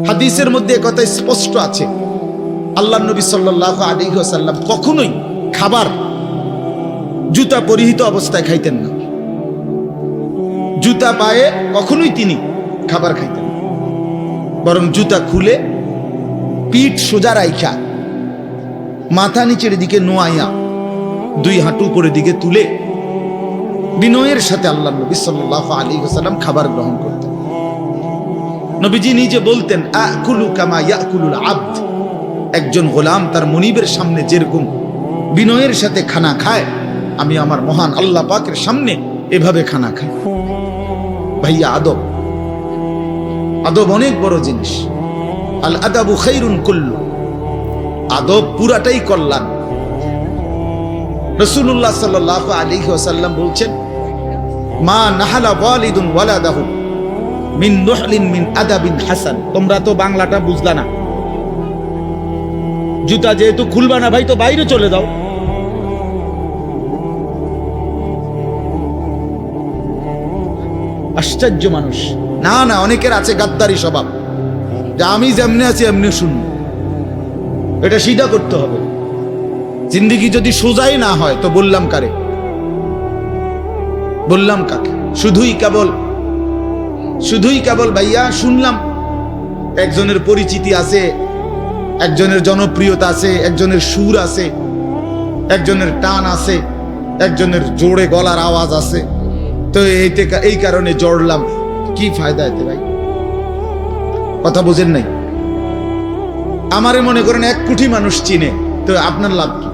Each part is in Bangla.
হাদিসের মধ্যে কথা স্পষ্ট আছে, আল্লাহ নবী সাল্লাল্লাহু আলাইহি ওয়াসাল্লাম কখনোই খাবার জুতা পরিহিত অবস্থায় খাইতেন না। জুতা পায়ে কখনোই তিনি খাবার খাইতেন না, বরং জুতা খুলে পিঠ সোজা রাইখা মাথা নিচের দিকে নোয়াইয়া দুই হাঁটু উপরের দিকে তুলে বিনয়ের সাথে আল্লাহ নবী সাল্লাল্লাহু আলাইহি ওয়াসাল্লাম খাবার গ্রহণ করতেন। নবীজি নিজে বলতেন, আকুলু কামা ইয়াকুলুল আবদ, একজন গোলাম তার মনিবের সামনে যেরকম বিনয়ের সাথে খানা খায়, আমি আমার মহান আল্লাহ পাকের সামনে এভাবে খানা খাই। ভাইয়া, আদব, আদব অনেক বড় জিনিস। আল আদাবু খাইরুন কুল্লু, আদব পুরাটাই কল্যাণ। রাসূলুল্লাহ সাল্লাল্লাহু আলাইহি ওয়াসাল্লাম বলছেন, মা নাহালা ওয়ালিদুন ওয়ালাদাহু মিন নুহলিন মিন আদাবিন হাসান। তোমরা তো বাংলাটা বুঝলা না, জুতা যেহেতু খুলবা না ভাই, তো বাইরে চলে যাও। আশ্চর্য মানুষ। না না, অনেকের আছে গাদ্দারি স্বভাব, যে আমি যেমনি আছি এমনি শুনব। এটা সিধা করতে হবে। জিন্দেগি যদি সোজাই না হয় তো বললাম কারে, বললাম কাকে? শুধুই কেবল ভাইয়া শুনলাম একজনের পরিচিতি আছে, একজনের জনপ্রিয়তা আছে, একজনের সুর আছে, একজনের টান আছে, একজনের জোরে গলার আওয়াজ আছে, তো এই কারণে জড়লাম। কি ফায়দা এতে ভাই? কথা বুঝেন নাই? আমারে মনে করেন 1 কোটি মানুষ চিনে, তো আপনার লাভ কি?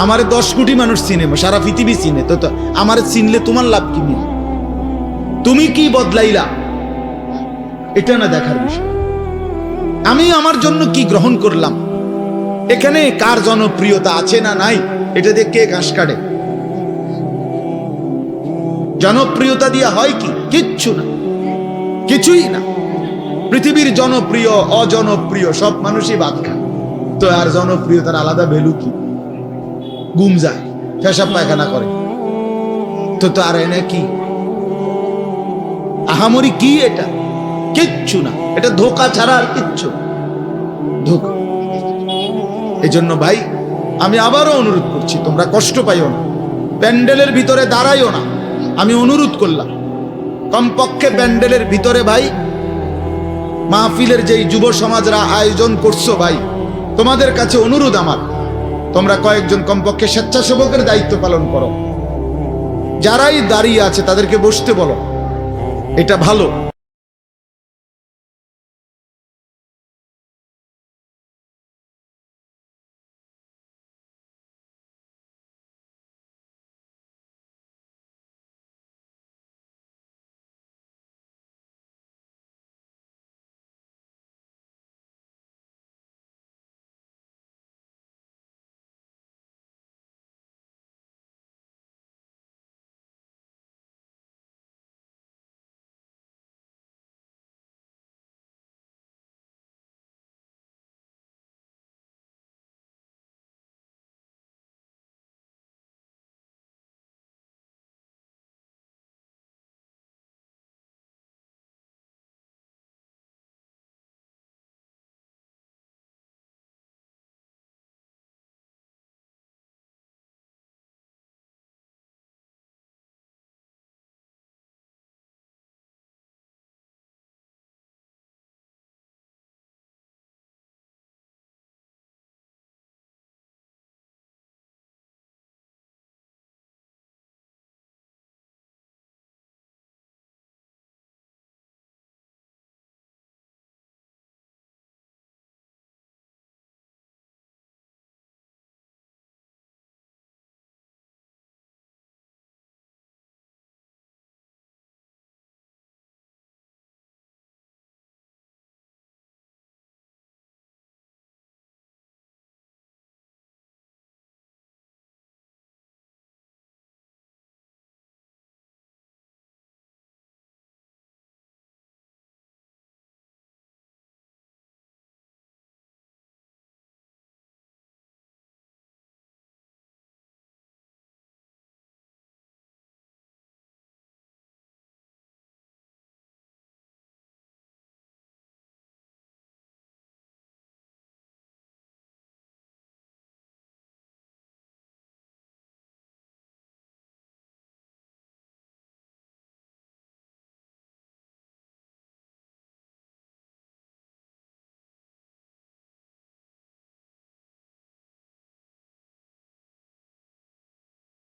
আমারে 10 কোটি মানুষ চিনে, সারা পৃথিবী চিনে, তো আমারে চিনলে তোমার লাভ কি? তুমি কি বদলাইলা, এটা না দেখার বিষয়। আমি আমার জন্য কি গ্রহণ করলাম, এখানে কার জনপ্রিয়তা আছে না নাই, এটা দিয়ে কে ঘাস কাটে? জনপ্রিয়তা দিয়ে হয় কি? কিচ্ছু না, কিছুই না। পৃথিবীর জনপ্রিয় অজনপ্রিয় সব মানুষই ভাত খায়, তো আর জনপ্রিয়তার আলাদা ভ্যালু কি? গুম যায়, পেশাব পায়খানা করে, তো আর এনে কি আহামরি কি? এটা কিচ্ছু না, এটা ধোঁকা ছাড়া আর কিচ্ছু ধোঁকা। এই জন্য ভাই, আমি আবারও অনুরোধ করছি, তোমরা কষ্ট পাইও না, প্যান্ডেলের ভিতরে দাঁড়াইও না। আমি অনুরোধ করলাম, কমপক্ষে প্যান্ডেলের ভিতরে ভাই, মাহফিলের যেই যুব সমাজরা আয়োজন করছো ভাই, তোমাদের কাছে অনুরোধ আমার, তোমরা কয়েকজন কমপক্ষে স্বেচ্ছাসেবকের দায়িত্ব পালন করো। যারাই দাঁড়িয়ে আছে তাদেরকে বসতে বলো, এটা ভালো।